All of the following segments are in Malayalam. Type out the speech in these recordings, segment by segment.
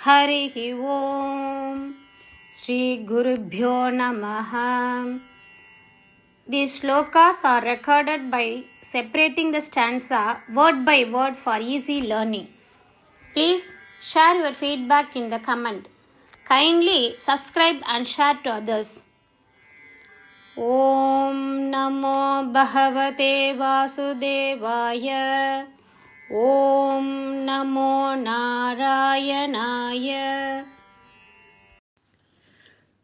Harihi Om. Shri Gurubhyo Namaha. These shlokas are recorded by separating the stanza word by word for easy learning. Please share your feedback in the comment. Kindly subscribe and share to others. Om Namo Bhagavate Vasudevaya. Om Namo Narayanaya.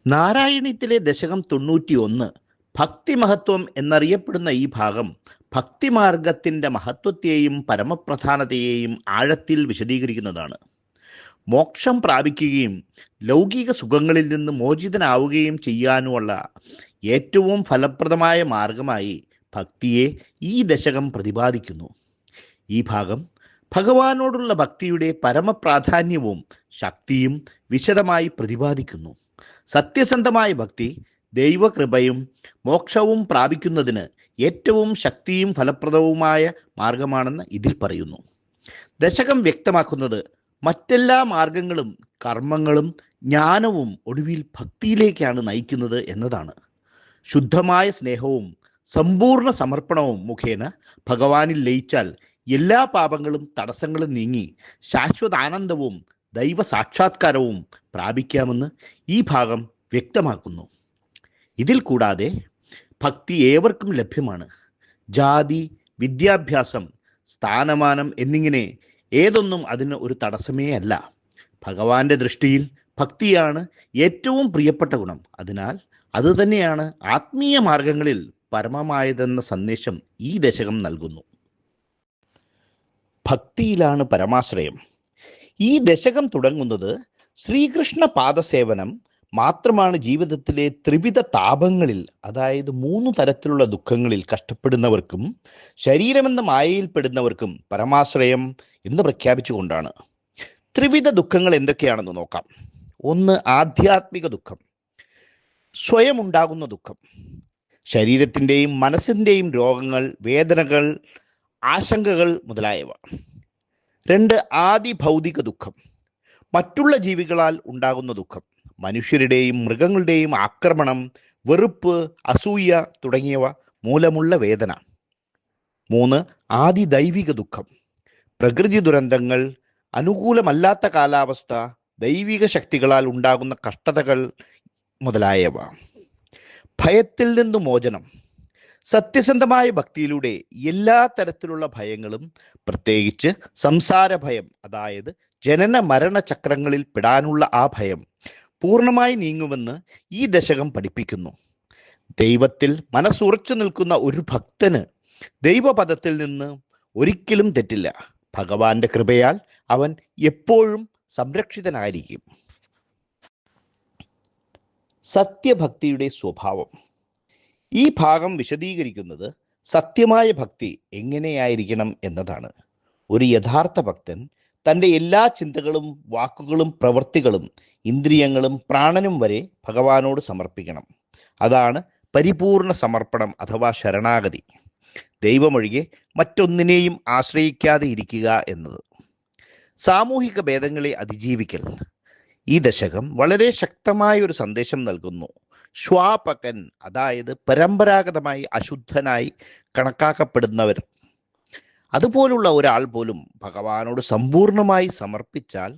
നാരായണീയത്തിലെ ദശകം 91 ഭക്തിമഹത്വം എന്നറിയപ്പെടുന്ന ഈ ഭാഗം ഭക്തിമാർഗത്തിൻ്റെ മഹത്വത്തെയും പരമപ്രധാനതയെയും ആഴത്തിൽ വിശദീകരിക്കുന്നതാണ്. മോക്ഷം പ്രാപിക്കുകയും ലൗകിക സുഖങ്ങളിൽ നിന്ന് മോചിതനാവുകയും ചെയ്യാനുമുള്ള ഏറ്റവും ഫലപ്രദമായ മാർഗമായി ഭക്തിയെ ഈ ദശകം പ്രതിപാദിക്കുന്നു. ഈ ഭാഗം ഭഗവാനോടുള്ള ഭക്തിയുടെ പരമപ്രാധാന്യവും ശക്തിയും വിശദമായി പ്രതിപാദിക്കുന്നു. സത്യസന്ധമായ ഭക്തി ദൈവകൃപയും മോക്ഷവും പ്രാപിക്കുന്നതിന് ഏറ്റവും ശക്തിയും ഫലപ്രദവുമായ മാർഗമാണെന്ന് ഇതിൽ പറയുന്നു. ദശകം വ്യക്തമാക്കുന്നത് മറ്റെല്ലാ മാർഗങ്ങളും കർമ്മങ്ങളും ജ്ഞാനവും ഒടുവിൽ ഭക്തിയിലേക്കാണ് നയിക്കുന്നത് എന്നതാണ്. ശുദ്ധമായ സ്നേഹവും സമ്പൂർണ്ണ സമർപ്പണവും മുഖേന ഭഗവാനിൽ ലയിച്ചാൽ എല്ലാ പാപങ്ങളും തടസ്സങ്ങളും നീങ്ങി ശാശ്വതാനന്ദവും ദൈവ സാക്ഷാത്കാരവും പ്രാപിക്കാമെന്ന് ഈ ഭാഗം വ്യക്തമാക്കുന്നു. ഇതിൽ കൂടാതെ ഭക്തി ഏവർക്കും ലഭ്യമാണ്. ജാതി, വിദ്യാഭ്യാസം, സ്ഥാനമാനം എന്നിങ്ങനെ ഏതൊന്നും അതിന് ഒരു തടസ്സമേ അല്ല. ഭഗവാന്റെ ദൃഷ്ടിയിൽ ഭക്തിയാണ് ഏറ്റവും പ്രിയപ്പെട്ട ഗുണം. അതിനാൽ അതുതന്നെയാണ് ആത്മീയ മാർഗങ്ങളിൽ പരമമായതെന്ന സന്ദേശം ഈ ദശകം നൽകുന്നു. ഭക്തിയിലാണ് പരമാശ്രയം. ഈ ദശകം തുടങ്ങുന്നത് ശ്രീകൃഷ്ണ പാദസേവനം മാത്രമാണ് ജീവിതത്തിലെ ത്രിവിധ താപങ്ങളിൽ, അതായത് 3 തരത്തിലുള്ള ദുഃഖങ്ങളിൽ കഷ്ടപ്പെടുന്നവർക്കും ശരീരമെന്ന മായയിൽപ്പെടുന്നവർക്കും പരമാശ്രയം എന്ന് പ്രഖ്യാപിച്ചുകൊണ്ടാണ്. ത്രിവിധ ദുഃഖങ്ങൾ എന്തൊക്കെയാണെന്ന് നോക്കാം. 1. ആധ്യാത്മിക ദുഃഖം, സ്വയം ഉണ്ടാകുന്ന ദുഃഖം, ശരീരത്തിൻ്റെയും മനസ്സിൻ്റെയും രോഗങ്ങൾ, വേദനകൾ, ആശങ്കകൾ മുതലായവ. 2. ആദിഭൗതിക ദുഃഖം, മറ്റുള്ള ജീവികളാൽ ഉണ്ടാകുന്ന ദുഃഖം, മനുഷ്യരുടെയും മൃഗങ്ങളുടെയും ആക്രമണം, വെറുപ്പ്, അസൂയ തുടങ്ങിയവ മൂലമുള്ള വേദന. 3. ആദിദൈവിക ദുഃഖം, പ്രകൃതി ദുരന്തങ്ങൾ, അനുകൂലമല്ലാത്ത കാലാവസ്ഥ, ദൈവിക ശക്തികളാൽ ഉണ്ടാകുന്ന കഷ്ടതകൾ മുതലായവ. ഭയത്തിൽ നിന്ന് മോചനം, സത്യസന്ധമായ ഭക്തിയിലൂടെ എല്ലാ തരത്തിലുള്ള ഭയങ്ങളും, പ്രത്യേകിച്ച് സംസാര ഭയം, അതായത് ജനന മരണ ചക്രങ്ങളിൽ പെടാനുള്ള ആ ഭയം പൂർണ്ണമായി നീങ്ങുമെന്ന് ഈ ദശകം പഠിപ്പിക്കുന്നു. ദൈവത്തിൽ മനസ്സുറച്ചു നിൽക്കുന്ന ഒരു ഭക്തന് ദൈവപദത്തിൽ നിന്ന് ഒരിക്കലും തെറ്റില്ല. ഭഗവാന്റെ കൃപയാൽ അവൻ എപ്പോഴും സംരക്ഷിതനായിരിക്കും. സത്യഭക്തിയുടെ സ്വഭാവം. ഈ ഭാഗം വിശദീകരിക്കുന്നത് സത്യമായ ഭക്തി എങ്ങനെയായിരിക്കണം എന്നതാണ്. ഒരു യഥാർത്ഥ ഭക്തൻ തൻ്റെ എല്ലാ ചിന്തകളും വാക്കുകളും പ്രവൃത്തികളും ഇന്ദ്രിയങ്ങളും പ്രാണനും വരെ ഭഗവാനോട് സമർപ്പിക്കണം. അതാണ് പരിപൂർണ സമർപ്പണം അഥവാ ശരണാഗതി. ദൈവമൊഴികെ മറ്റൊന്നിനെയും ആശ്രയിക്കാതെ ഇരിക്കുക എന്നത്. സാമൂഹിക ഭേദങ്ങളെ അതിജീവിക്കൽ. ഈ ദശകം വളരെ ശക്തമായ ഒരു സന്ദേശം നൽകുന്നു. ശ്വാപകൻ, അതായത് പരമ്പരാഗതമായി അശുദ്ധനായി കണക്കാക്കപ്പെടുന്നവർ, അതുപോലുള്ള ഒരാൾ പോലും ഭഗവാനോട് സമ്പൂർണമായി സമർപ്പിച്ചാൽ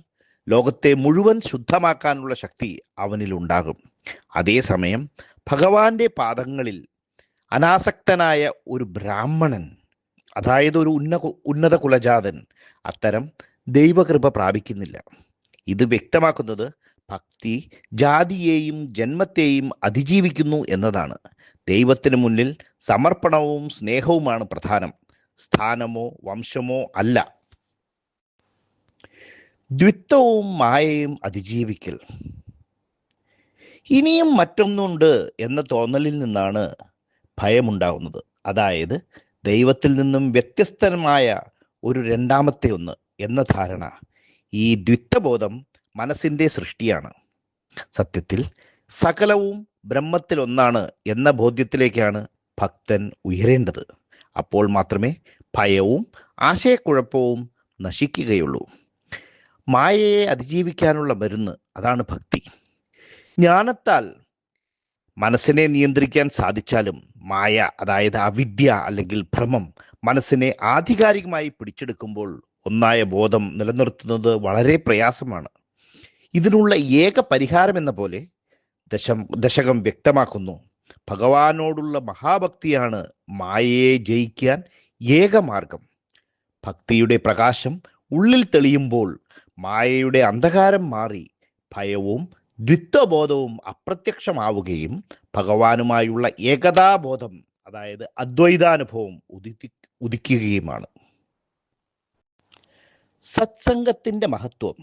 ലോകത്തെ മുഴുവൻ ശുദ്ധമാക്കാനുള്ള ശക്തി അവനിലുണ്ടാകും. അതേസമയം ഭഗവാന്റെ പാദങ്ങളിൽ അനാസക്തനായ ഒരു ബ്രാഹ്മണൻ, അതായത് ഒരു ഉന്നത കുലജാതൻ, അത്തരം ദൈവകൃപ പ്രാപിക്കുന്നില്ല. ഇത് വ്യക്തമാക്കുന്നത് ഭക്തി ജാതിയെയും ജന്മത്തെയും അതിജീവിക്കുന്നു എന്നതാണ്. ദൈവത്തിന് മുന്നിൽ സമർപ്പണവും സ്നേഹവുമാണ് പ്രധാനം, സ്ഥാനമോ വംശമോ അല്ല. ദ്വിത്വവും മായയും അതിജീവിക്കൽ. ഇനിയും മറ്റൊന്നുണ്ട് എന്ന തോന്നലിൽ നിന്നാണ് ഭയമുണ്ടാകുന്നത്. അതായത് ദൈവത്തിൽ നിന്നും വ്യത്യസ്തമായ ഒരു രണ്ടാമത്തെ ഒന്ന് എന്ന ധാരണ. ഈ ദ്വിത്വബോധം മനസ്സിൻ്റെ സൃഷ്ടിയാണ്. സത്യത്തിൽ സകലവും ബ്രഹ്മത്തിൽ ഒന്നാണ് എന്ന ബോധ്യത്തിലേക്കാണ് ഭക്തൻ ഉയരേണ്ടത്. അപ്പോൾ മാത്രമേ ഭയവും ആശയക്കുഴപ്പവും നശിക്കുകയുള്ളൂ. മായയെ അതിജീവിക്കാനുള്ള മരുന്ന് അതാണ് ഭക്തി. ജ്ഞാനത്താൽ മനസ്സിനെ നിയന്ത്രിക്കാൻ സാധിച്ചാലും മായ, അതായത് അവിദ്യ അല്ലെങ്കിൽ ഭ്രമം, മനസ്സിനെ ആധികാരികമായി പിടിച്ചെടുക്കുമ്പോൾ ഒന്നായ ബോധം നിലനിർത്തുന്നത് വളരെ പ്രയാസമാണ്. ഇതിനുള്ള ഏക പരിഹാരം എന്ന പോലെ ദശകം വ്യക്തമാക്കുന്നു, ഭഗവാനോടുള്ള മഹാഭക്തിയാണ് മായയെ ജയിക്കാൻ ഏക മാർഗം. ഭക്തിയുടെ പ്രകാശം ഉള്ളിൽ തെളിയുമ്പോൾ മായയുടെ അന്ധകാരം മാറി ഭയവും ദ്വിത്വബോധവും അപ്രത്യക്ഷമാവുകയും ഭഗവാനുമായുള്ള ഏകതാബോധം, അതായത് അദ്വൈതാനുഭവം ഉദിക്കുകയുമാണ്. സത്സംഗത്തിന്റെ മഹത്വം.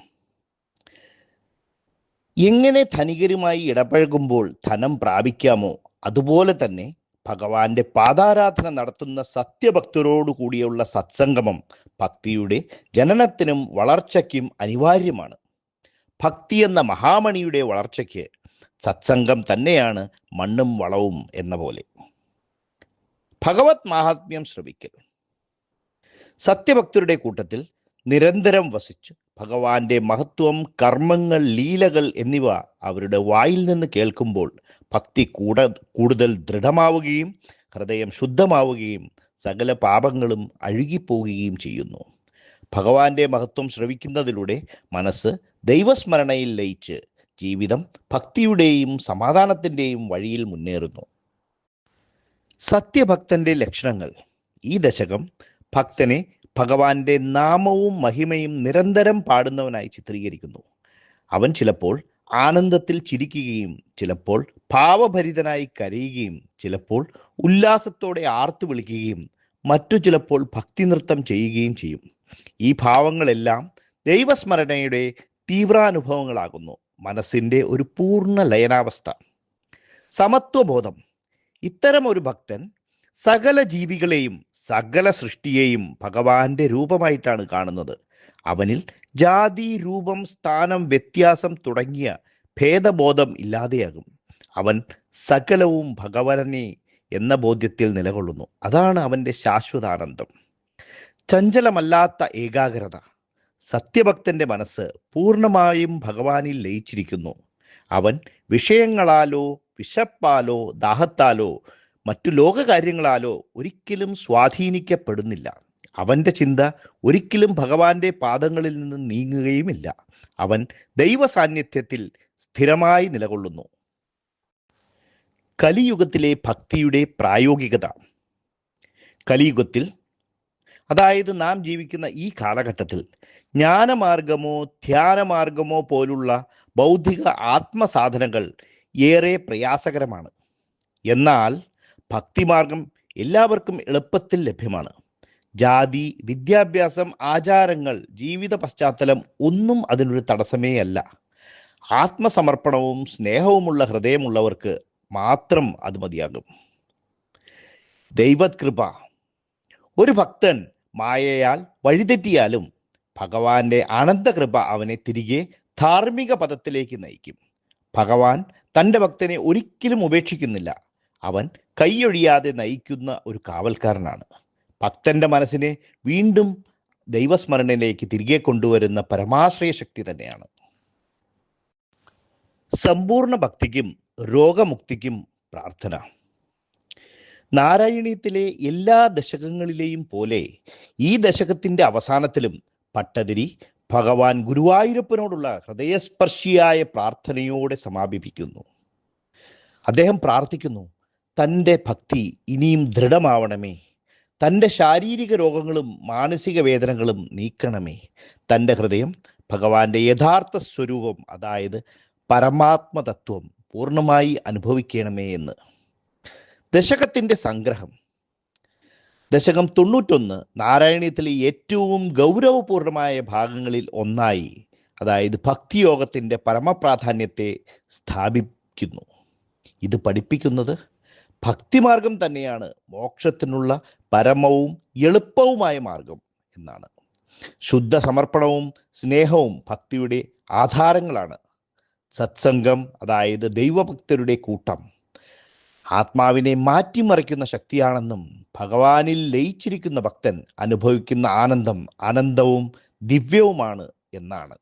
എങ്ങനെ ധനികരുമായി ഇടപഴകുമ്പോൾ ധനം പ്രാപിക്കാമോ അതുപോലെ തന്നെ ഭഗവാന്റെ പാദാരാധന നടത്തുന്ന സത്യഭക്തരോടു കൂടിയുള്ള സത്സംഗമം ഭക്തിയുടെ ജനനത്തിനും വളർച്ചയ്ക്കും അനിവാര്യമാണ്. ഭക്തി എന്ന മഹാമണിയുടെ വളർച്ചയ്ക്ക് സത്സംഗം തന്നെയാണ് മണ്ണും വളവും എന്ന പോലെ. ഭഗവത് മാഹാത്മ്യം ശ്രവിക്കൽ. സത്യഭക്തരുടെ കൂട്ടത്തിൽ നിരന്തരം വസിച്ച് ഭഗവാന്റെ മഹത്വം, കർമ്മങ്ങൾ, ലീലകൾ എന്നിവ അവരുടെ വായിൽ നിന്ന് കേൾക്കുമ്പോൾ ഭക്തി കൂടുതൽ ദൃഢമാവുകയും ഹൃദയം ശുദ്ധമാവുകയും സകല പാപങ്ങളും അഴുകിപ്പോവുകയും ചെയ്യുന്നു. ഭഗവാന്റെ മഹത്വം ശ്രവിക്കുന്നതിലൂടെ മനസ്സ് ദൈവസ്മരണയിൽ ലയിച്ച് ജീവിതം ഭക്തിയുടെയും സമാധാനത്തിൻ്റെയും വഴിയിൽ മുന്നേറുന്നു. സത്യഭക്തന്റെ ലക്ഷണങ്ങൾ. ഈ ദശകം ഭക്തനെ ഭഗവാന്റെ നാമവും മഹിമയും നിരന്തരം പാടുന്നവനായി ചിത്രീകരിക്കുന്നു. അവൻ ചിലപ്പോൾ ആനന്ദത്തിൽ ചിരിക്കുകയും ചിലപ്പോൾ ഭാവഭരിതനായി കരയുകയും ചിലപ്പോൾ ഉല്ലാസത്തോടെ ആർത്തു വിളിക്കുകയും മറ്റു ചിലപ്പോൾ ഭക്തി നൃത്തം ചെയ്യുകയും ചെയ്യും. ഈ ഭാവങ്ങളെല്ലാം ദൈവസ്മരണയുടെ തീവ്രാനുഭവങ്ങളാകുന്നു, മനസ്സിൻ്റെ ഒരു പൂർണ്ണ ലയനാവസ്ഥ. സമത്വബോധം. ഇത്തരം ഒരു ഭക്തൻ സകല ജീവികളെയും സകല സൃഷ്ടിയെയും ഭഗവാന്റെ രൂപമായിട്ടാണ് കാണുന്നത്. അവനിൽ ജാതി, രൂപം, സ്ഥാനം, വ്യത്യാസം തുടങ്ങിയ ഭേദബോധം ഇല്ലാതെയാകും. അവൻ സകലവും ഭഗവാനെ എന്ന ബോധ്യത്തിൽ നിലകൊള്ളുന്നു. അതാണ് അവൻ്റെ ശാശ്വതാനന്ദം. ചഞ്ചലമല്ലാത്ത ഏകാഗ്രത. സത്യഭക്തന്റെ മനസ്സ് പൂർണ്ണമായും ഭഗവാനിൽ ലയിച്ചിരിക്കുന്നു. അവൻ വിഷയങ്ങളാലോ വിശപ്പാലോ ദാഹത്താലോ മറ്റു ലോകകാര്യങ്ങളാലോ ഒരിക്കലും സ്വാധീനിക്കപ്പെടുന്നില്ല. അവൻ്റെ ചിന്ത ഒരിക്കലും ഭഗവാന്റെ പാദങ്ങളിൽ നിന്ന് നീങ്ങുകയുമില്ല. അവൻ ദൈവസാന്നിധ്യത്തിൽ സ്ഥിരമായി നിലകൊള്ളുന്നു. കലിയുഗത്തിലെ ഭക്തിയുടെ പ്രായോഗികത. കലിയുഗത്തിൽ, അതായത് നാം ജീവിക്കുന്ന ഈ കാലഘട്ടത്തിൽ, ജ്ഞാനമാർഗമോ ധ്യാനമാർഗമോ പോലുള്ള ബൗദ്ധിക ആത്മസാധനകൾ ഏറെ പ്രയാസകരമാണ്. എന്നാൽ ഭക്തിമാർഗം എല്ലാവർക്കും എളുപ്പത്തിൽ ലഭ്യമാണ്. ജാതി, വിദ്യാഭ്യാസം, ആചാരങ്ങൾ, ജീവിത പശ്ചാത്തലം ഒന്നും അതിനൊരു തടസ്സമേ അല്ല. ആത്മസമർപ്പണവും സ്നേഹവുമുള്ള ഹൃദയമുള്ളവർക്ക് മാത്രം അത് മതിയാകും. ദൈവകൃപ. ഒരു ഭക്തൻ മായയാൽ വഴിതെറ്റിയാലും ഭഗവാന്റെ അനന്തകൃപ അവനെ തിരികെ ധാർമ്മിക പദത്തിലേക്ക് നയിക്കും. ഭഗവാൻ തൻ്റെ ഭക്തനെ ഒരിക്കലും ഉപേക്ഷിക്കുന്നില്ല. അവൻ കൈയൊഴിയാതെ നയിക്കുന്ന ഒരു കാവൽക്കാരനാണ്. ഭക്തന്റെ മനസ്സിനെ വീണ്ടും ദൈവസ്മരണയിലേക്ക് തിരികെ കൊണ്ടുവരുന്ന പരമാശ്രയ ശക്തി തന്നെയാണ്. സമ്പൂർണ്ണ ഭക്തിക്കും രോഗമുക്തിക്കും പ്രാർത്ഥന. നാരായണീയത്തിലെ എല്ലാ ദശകങ്ങളിലെയും പോലെ ഈ ദശകത്തിന്റെ അവസാനത്തിലും ഭട്ടതിരി ഭഗവാൻ ഗുരുവായൂരപ്പനോടുള്ള ഹൃദയസ്പർശിയായ പ്രാർത്ഥനയോടെ സമാപിപ്പിക്കുന്നു. അദ്ദേഹം പ്രാർത്ഥിക്കുന്നു, തൻ്റെ ഭക്തി ഇനിയും ദൃഢമാവണമേ, തൻ്റെ ശാരീരിക രോഗങ്ങളും മാനസിക വേദനകളും നീക്കണമേ, തൻ്റെ ഹൃദയം ഭഗവാന്റെ യഥാർത്ഥ സ്വരൂപം, അതായത് പരമാത്മതത്വം പൂർണ്ണമായി അനുഭവിക്കണമേ എന്ന്. ദശകത്തിൻ്റെ സംഗ്രഹം. ദശകം 91 നാരായണീയത്തിലെ ഏറ്റവും ഗൗരവപൂർണമായ ഭാഗങ്ങളിൽ ഒന്നായി, അതായത് ഭക്തിയോഗത്തിൻ്റെ പരമപ്രാധാന്യത്തെ സ്ഥാപിക്കുന്നു. ഇത് പഠിപ്പിക്കുന്നത് ഭക്തിമാർഗം തന്നെയാണ് മോക്ഷത്തിനുള്ള പരമവും എളുപ്പവുമായ മാർഗം എന്നാണ്. ശുദ്ധ സമർപ്പണവും സ്നേഹവും ഭക്തിയുടെ ആധാരങ്ങളാണ്. സത്സംഗം, അതായത് ദൈവഭക്തരുടെ കൂട്ടം, ആത്മാവിനെ മാറ്റിമറിക്കുന്ന ശക്തിയാണെന്നും ഭഗവാനിൽ ലയിച്ചിരിക്കുന്ന ഭക്തൻ അനുഭവിക്കുന്ന ആനന്ദം അനന്തവും ദിവ്യവുമാണ് എന്നാണ്.